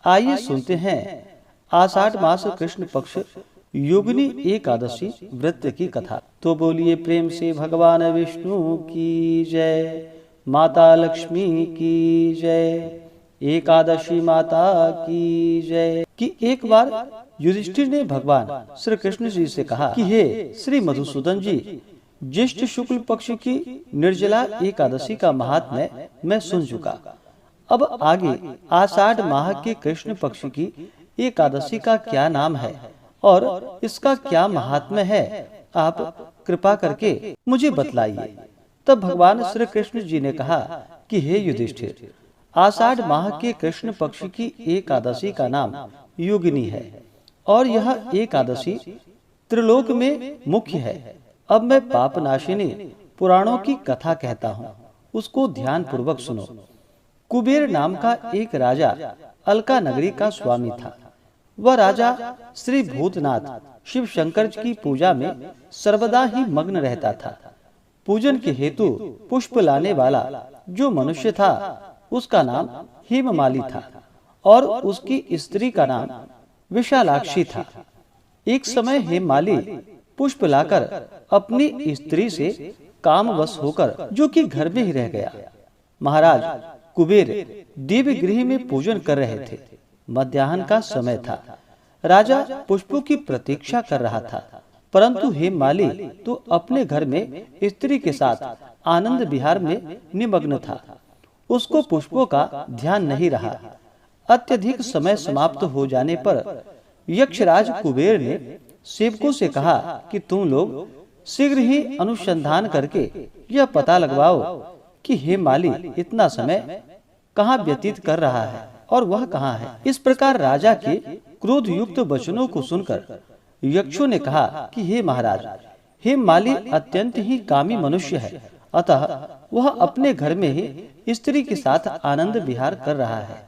आइए सुनते हैं आषाढ़ मास कृष्ण पक्ष योगिनी एकादशी व्रत की कथा। तो बोलिए प्रेम से भगवान विष्णु की जय, माता लक्ष्मी की जय, एकादशी माता की जय। कि एक बार युधिष्ठिर ने भगवान श्री कृष्ण जी से कहा कि हे श्री मधुसूदन जी, ज्येष्ठ शुक्ल पक्ष की निर्जला एकादशी का महात्म्य मैं सुन चुका। अब आगे आषाढ़ माह के कृष्ण पक्ष की एकादशी का क्या नाम है और इसका क्या महात्म्य है, आप कृपा करके मुझे बतलाइए। तब भगवान श्री कृष्ण जी ने कहा कि हे युधिष्ठिर, आषाढ़ माह के कृष्ण पक्ष की एकादशी का नाम योगिनी है और यह एकादशी त्रिलोक में मुख्य है। अब मैं पापनाशिनी पुराणों की कथा कहता हूँ, उसको ध्यान पूर्वक सुनो। कुबेर नाम का एक राजा अलका नगरी का स्वामी था। वह राजा श्री भूतनाथ शिव शंकर की पूजा में सर्वदा ही मग्न रहता था। पूजन के हेतु पुष्प लाने वाला जो मनुष्य था उसका नाम हेममाली था और उसकी स्त्री का नाम विशालाक्षी था। एक समय हेममाली पुष्प लाकर अपनी स्त्री से कामवश होकर जो कि घर में ही रह गया। महाराज कुबेर दिव्य गृह में पूजन कर रहे थे। मध्याह्न का समय था। राजा पुष्पों की प्रतीक्षा कर रहा था, परंतु हेममाली तो अपने घर में स्त्री के साथ आनंद विहार में निमग्न था। उसको पुष्पों का ध्यान नहीं रहा। अत्यधिक समय समाप्त हो जाने पर यक्षराज कुबेर ने सेवकों से कहा कि तुम लोग शीघ्र ही अनुसंधान करके यह पता लगवाओ कि हेममाली इतना समय कहाँ व्यतीत कर रहा है और वह कहाँ है। इस प्रकार राजा के क्रोध युक्त वचनों को सुनकर यक्षों ने कहा कि हे महाराज, हेममाली अत्यंत ही कामी मनुष्य है, अतः वह अपने घर में ही स्त्री के साथ आनंद विहार कर रहा है।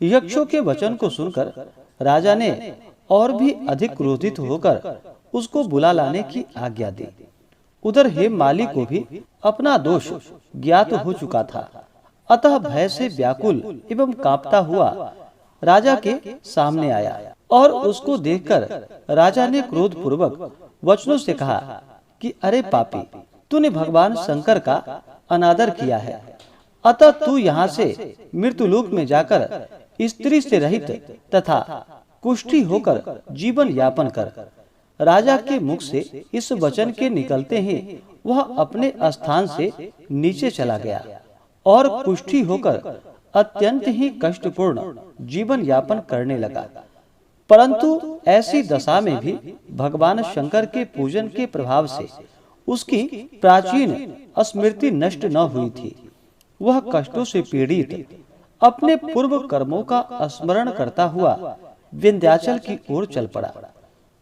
यक्षों के वचन को सुनकर राजा ने और भी अधिक क्रोधित होकर उसको बुला लाने की आज्ञा दी। उधर हेममाली को भी अपना दोष ज्ञात हो चुका था, अतः भय से व्याकुल एवं कांपता हुआ राजा के सामने आया और उसको देखकर राजा ने क्रोध पूर्वक वचनों से कहा कि अरे पापी, तूने भगवान शंकर का अनादर किया है, अतः तू यहाँ से मृत्युलोक में जाकर स्त्री से रहित तथा कुष्ठी होकर जीवन यापन कर। राजा के मुख से इस वचन के निकलते ही वह अपने स्थान से नीचे चला गया और कुष्ठी होकर अत्यंत ही कष्टपूर्ण जीवन यापन करने लगा। परंतु ऐसी दशा में भी भगवान शंकर के पूजन के प्रभाव से उसकी प्राचीन स्मृति नष्ट न हुई थी। वह कष्टों से पीड़ित अपने पूर्व कर्मों का स्मरण करता हुआ विंध्याचल की ओर चल पड़ा।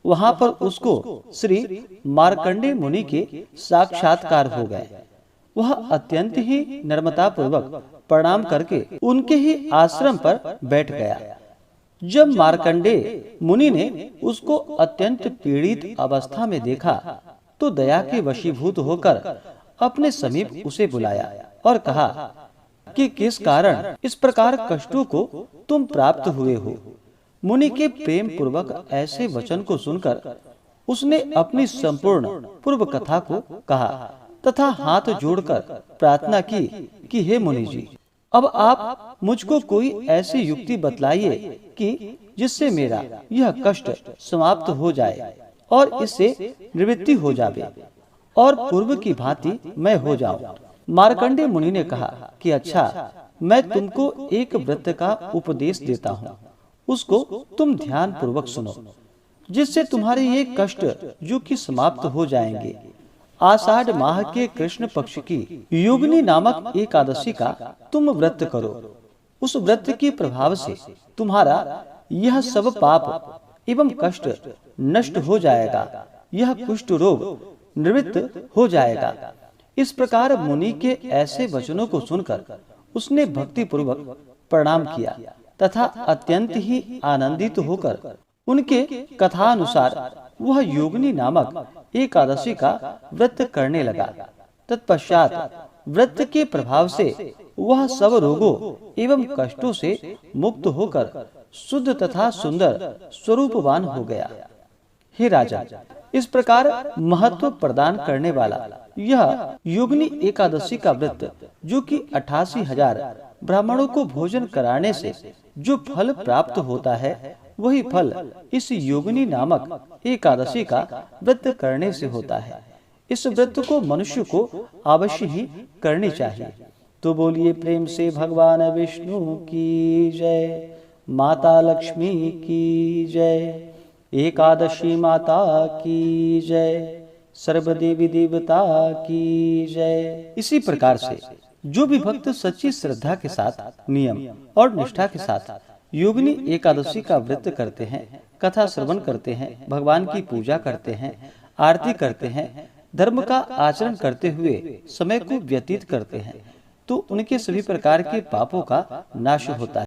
वहां पर उसको श्री मार्कंडेय मुनि के साक्षात्कार हो गए। वह अत्यंत ही नम्रता पूर्वक प्रणाम करके उनके ही आश्रम पर बैठ गया। जब मार्कंडेय मुनि ने उसको अत्यंत पीड़ित अवस्था में देखा तो दया के वशीभूत होकर अपने समीप उसे बुलाया और कहा कि किस कारण इस प्रकार कष्टों को तुम प्राप्त हुए हो। मुनि के प्रेम पूर्वक ऐसे वचन को सुनकर उसने अपनी संपूर्ण पूर्व कथा को कहा तथा हाथ जोड़कर प्रार्थना की कि हे मुनि जी, अब आप मुझको कोई ऐसी युक्ति बतलाइए कि जिससे मेरा यह कष्ट समाप्त हो जाए और इससे निवृत्ति हो जाए और पूर्व की भांति मैं हो जाऊं। मार्कंडेय मुनि ने कहा कि अच्छा, मैं तुमको एक व्रत का उपदेश देता हूँ, उसको तुम ध्यान पूर्वक सुनो, जिससे तुम्हारे ये कष्ट जो कि समाप्त हो जाएंगे। आषाढ़ माह के कृष्ण पक्ष की योगिनी नामक एकादशी का तुम व्रत करो। उस व्रत के प्रभाव से तुम्हारा यह सब पाप एवं कष्ट नष्ट हो जाएगा, यह कुष्ठ रोग निवृत्त हो जाएगा। इस प्रकार मुनि के ऐसे वचनों को सुनकर उसने भक्ति पूर्वक प्रणाम किया तथा अत्यंत ही आनंदित होकर उनके कथानुसार वह योगिनी नामक एकादशी का व्रत करने लगा। तत्पश्चात व्रत के प्रभाव से वह सब रोगों एवं कष्टों से मुक्त होकर शुद्ध तथा सुंदर स्वरूपवान हो गया। हे राजा, इस प्रकार महत्व प्रदान करने वाला यह योगिनी एकादशी का व्रत, जो कि 88,000 ब्राह्मणों को भोजन कराने से जो फल प्राप्त होता है, वही फल इस योगिनी नामक एकादशी का व्रत करने से होता है। इस व्रत को मनुष्य को अवश्य ही करनी चाहिए। तो बोलिए प्रेम से भगवान विष्णु की जय, माता लक्ष्मी की जय, एकादशी माता की जय, सर्व देवी देवता की जय। इसी प्रकार से जो भी भक्त सच्ची श्रद्धा के साथ, नियम और निष्ठा के साथ योगिनी एकादशी का व्रत करते हैं, कथा श्रवण करते हैं, भगवान की पूजा करते हैं, आरती करते हैं, धर्म का आचरण करते हुए समय को व्यतीत करते हैं, तो उनके सभी प्रकार के पापों का नाश होता है।